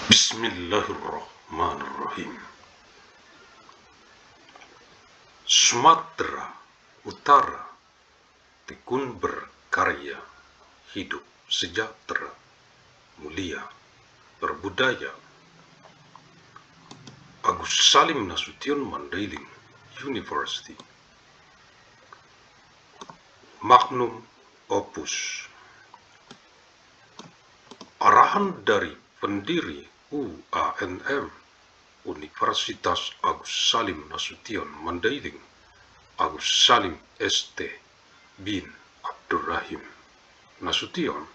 Bismillahirrahmanirrahim. Sumatera Utara tekun berkarya, hidup sejahtera, mulia, berbudaya. Agus Salim Nasution Mandailing University. Magnum Opus. Arahan dari pendiri UANM Universitas Agus Salim Nasution Mandailing, Agus Salim ST bin Abdurrahim Nasution.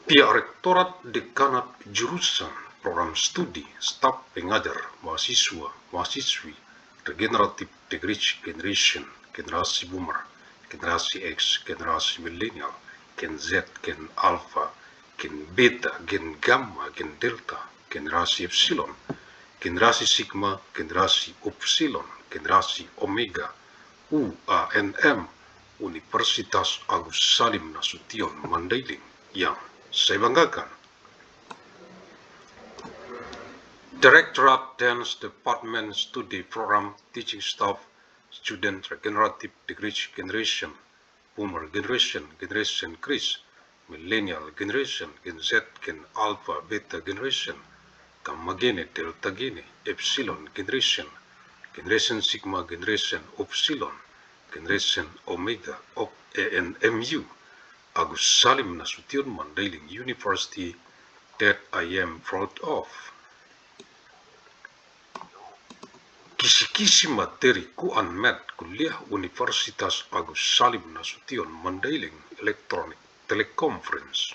Pihak Rektorat Dekanat Jurusan Program Studi Staf Pengajar Mahasiswa-Mahasiswi Regenerative Generation, Generasi Boomer, Generasi X, Generasi Millennial, Gen Z, Gen Alpha, Gen Beta, Gen Gamma, Gen Delta, Generasi Epsilon, Generasi Sigma, Generasi Upsilon, Generasi Omega, UANM Universitas Agus Salim Nasution Mandailing yang saya banggakan. Directorate Dance Department Studi Program Teaching Staff Student Regenerative Generation, Boomer Generation, Generation Chris, Millennial Generation, Gen Z, Gen Alpha, Beta Generation, Gamma Gene, Delta Gene, Epsilon Generation, Generation Sigma, Generation Upsilon, Generation Omega of ANMU, Agus Salim Nasution Mandailing University, that I am proud of. Kisi-kisi materi Kuanmed Kuliah Universitas Agus Salim Nasution Mandailing Electronic Teleconference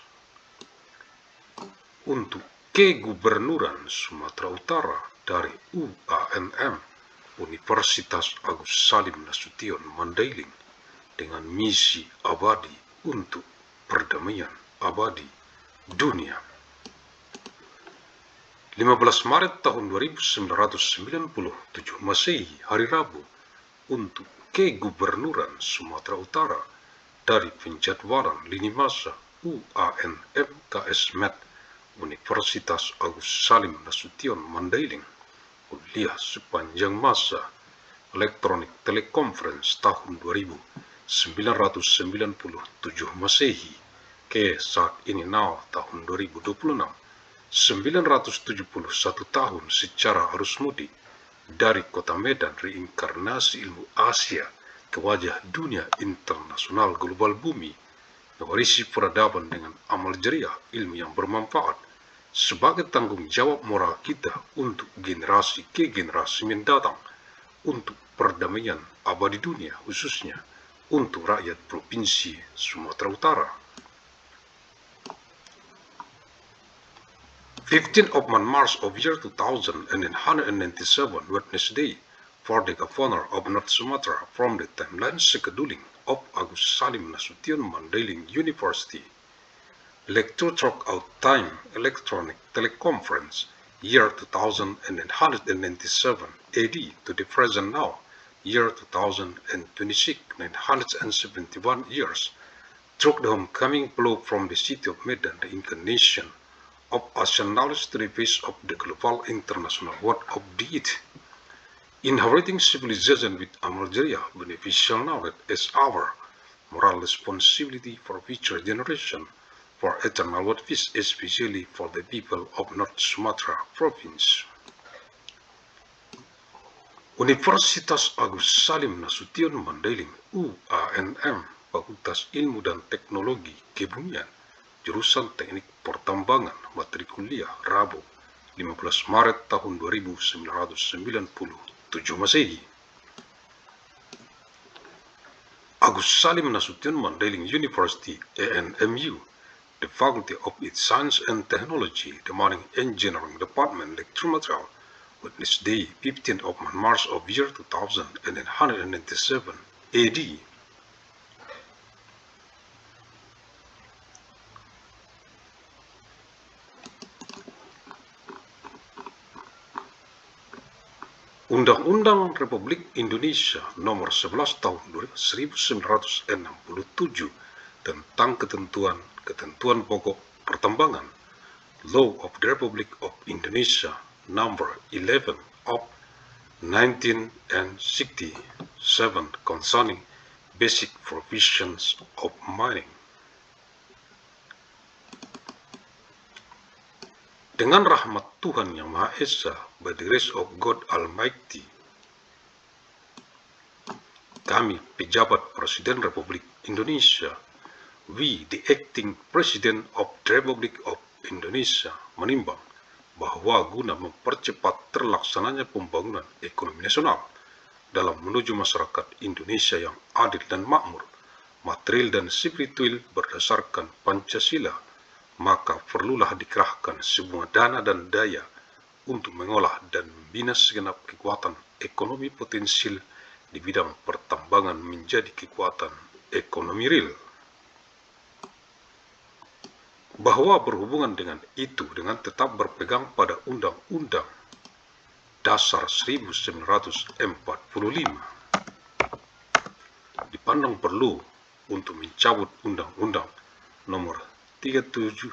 untuk Kegubernuran Sumatera Utara dari UANM Universitas Agus Salim Nasution Mandailing dengan misi abadi untuk perdamaian abadi dunia. 15 Maret tahun 1997 Masehi, hari Rabu, untuk Kegubernuran Sumatera Utara dari penjadwalan lini masa UANM KSMed Universitas Agus Salim Nasution Mandailing, kuliah sepanjang masa Electronic Teleconference tahun 1997 Masehi ke saat ini tahun 2026. 971 tahun secara arus mudik dari kota Medan reinkarnasi ilmu Asia ke wajah dunia internasional global bumi, mewarisi peradaban dengan amal jariah ilmu yang bermanfaat sebagai tanggung jawab moral kita untuk generasi ke generasi mendatang, untuk perdamaian abadi dunia, khususnya untuk rakyat Provinsi Sumatera Utara. 15th of March of year 2197, Wednesday, for the Governor of North Sumatra from the timeline scheduling of Agus Salim Nasution Mandailing University. Lecture Throughout Time Electronic Teleconference, year 2197 AD to the present now, year 2026, 971 years, took the homecoming blow from the city of Medan, the incarnation of Asian knowledge to the base of the global international world of deity. Inheriting civilization with amal jariah, beneficial knowledge as our moral responsibility for future generation, for eternal world peace, especially for the people of North Sumatra Province. Universitas Agus Salim Nasution Mandailing UANM, Fakultas Ilmu dan Teknologi Kebumian, Jurusan Teknik Pertambangan, matrikuliah Rabu 15 Maret tahun 1997 Masehi. Agus Salim Nasution Mandailing University ANMU, the Faculty of its Science and Technology, the Mining Engineering Department, lecture material, Wednesday, 15th of March of year 2197 AD. Undang-Undang Republik Indonesia Nomor 11 Tahun 1967 tentang ketentuan pokok Pertambangan, Law of the Republic of Indonesia number 11 of 1967 concerning basic provisions of mining. Dengan rahmat Tuhan Yang Maha Esa, by the grace of God Almighty, kami, pejabat Presiden Republik Indonesia, we, the acting President of the Republic of Indonesia, menimbang bahwa guna mempercepat terlaksananya pembangunan ekonomi nasional dalam menuju masyarakat Indonesia yang adil dan makmur, material dan spiritual berdasarkan Pancasila, maka perlulah dikerahkan semua dana dan daya untuk mengolah dan membina segenap kekuatan ekonomi potensial di bidang pertambangan menjadi kekuatan ekonomi real. Bahwa berhubungan dengan itu dengan tetap berpegang pada Undang-Undang Dasar 1945, dipandang perlu untuk mencabut Undang-Undang Nomor 37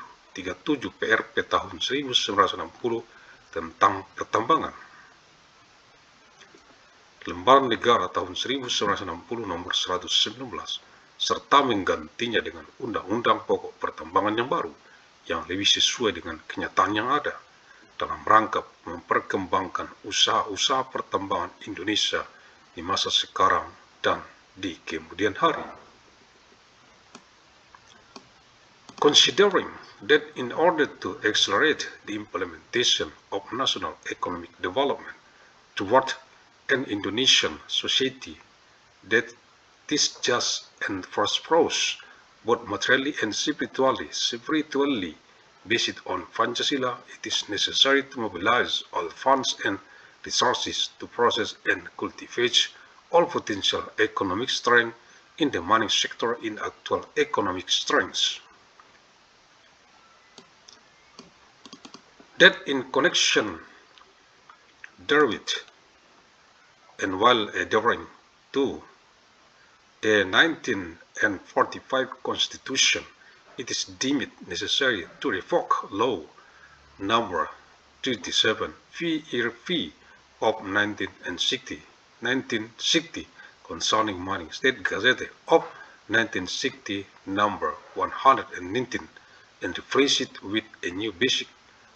PRP tahun 1960 tentang pertambangan, Lembaran Negara tahun 1960 Nomor 119, serta menggantinya dengan Undang-Undang Pokok Pertambangan yang baru, yang lebih sesuai dengan kenyataan yang ada, dalam rangka memperkembangkan usaha-usaha pertambangan Indonesia di masa sekarang dan di kemudian hari. Considering that in order to accelerate the implementation of national economic development toward an Indonesian society that is just and prosperous, both materially and spiritually based on Pancasila, it is necessary to mobilize all funds and resources to process and cultivate all potential economic strength in the mining sector in actual economic strengths. That in connection therewith, and while adhering to the 1945 Constitution, it is deemed necessary to revoke Law Number 37 VRV of 1960 concerning mining, State Gazette of 1960 number 119, and replace it with a new basic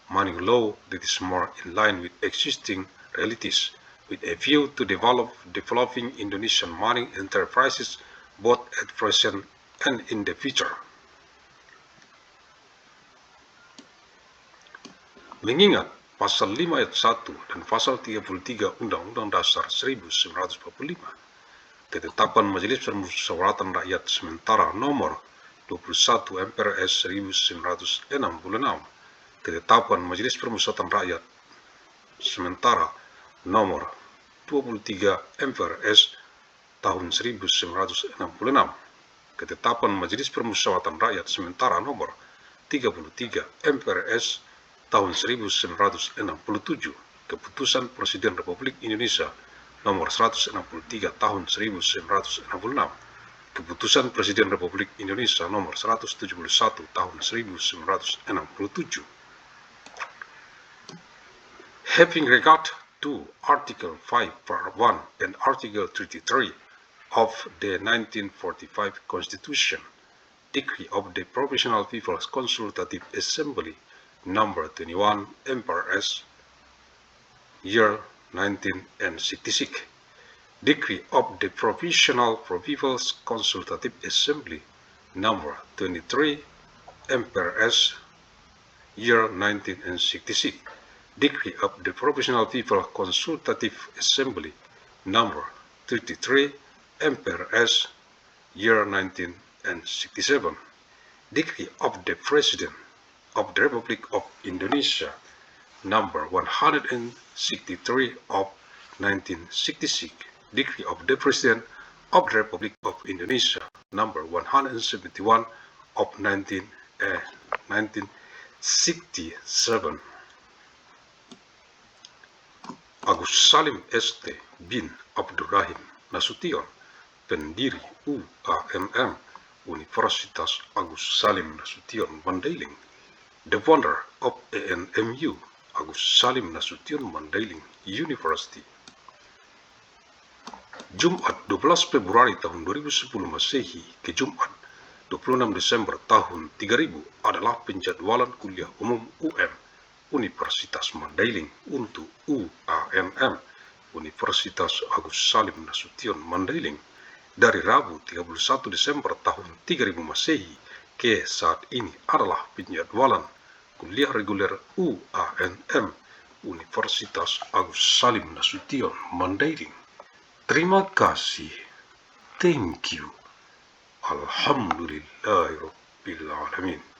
mining law that is more in line with existing realities, with a view to developing Indonesian mining enterprises both at present and in the future. Mengingat Pasal 5 ayat 1 dan Pasal 33 Undang-Undang Dasar 1945, ketetapan Majelis Permusyawaratan Rakyat Sementara nomor 21 MPRS 1966, ketetapan Majelis Permusyawaratan Rakyat Sementara nomor 23 MPRS tahun 1966, ketetapan Majelis Permusyawaratan Rakyat Sementara nomor 33 MPRS tahun 1967, keputusan Presiden Republik Indonesia nomor 163 tahun 1966, keputusan Presiden Republik Indonesia nomor 171 tahun 1967. Having regard to Article 5 Part 1 and Article 33 of the 1945 Constitution, Decree of the Provisional People's Consultative Assembly Number 21 MPRS year 1966, Decree of the Provisional People's Consultative Assembly Number 23 MPRS year 1966, Decree of the Provisional People's Consultative Assembly Number 33 MPRS year 1967, Decree of the President of the Republic of Indonesia Number 163 of 1966, Decree of the President of the Republic of Indonesia Number 171 of 1967. Agus Salim St. bin Abdurrahim Nasution, pendiri UAMM Universitas Agus Salim Nasution Mandailing, the founder of ANMU, Agus Salim Nasution Mandailing University. Jumat 12 Februari tahun 2010 Masehi ke Jumat 26 Desember tahun 3000 adalah penjadwalan kuliah umum UM Universitas Mandailing untuk UANM Universitas Agus Salim Nasution Mandailing dari Rabu 31 Desember tahun 3000 Masehi ke saat ini adalah penjadwalan kuliah reguler UANM Universitas Agus Salim Nasution Mandailing. Terima kasih. Thank you. Alhamdulillahirabbil alamin.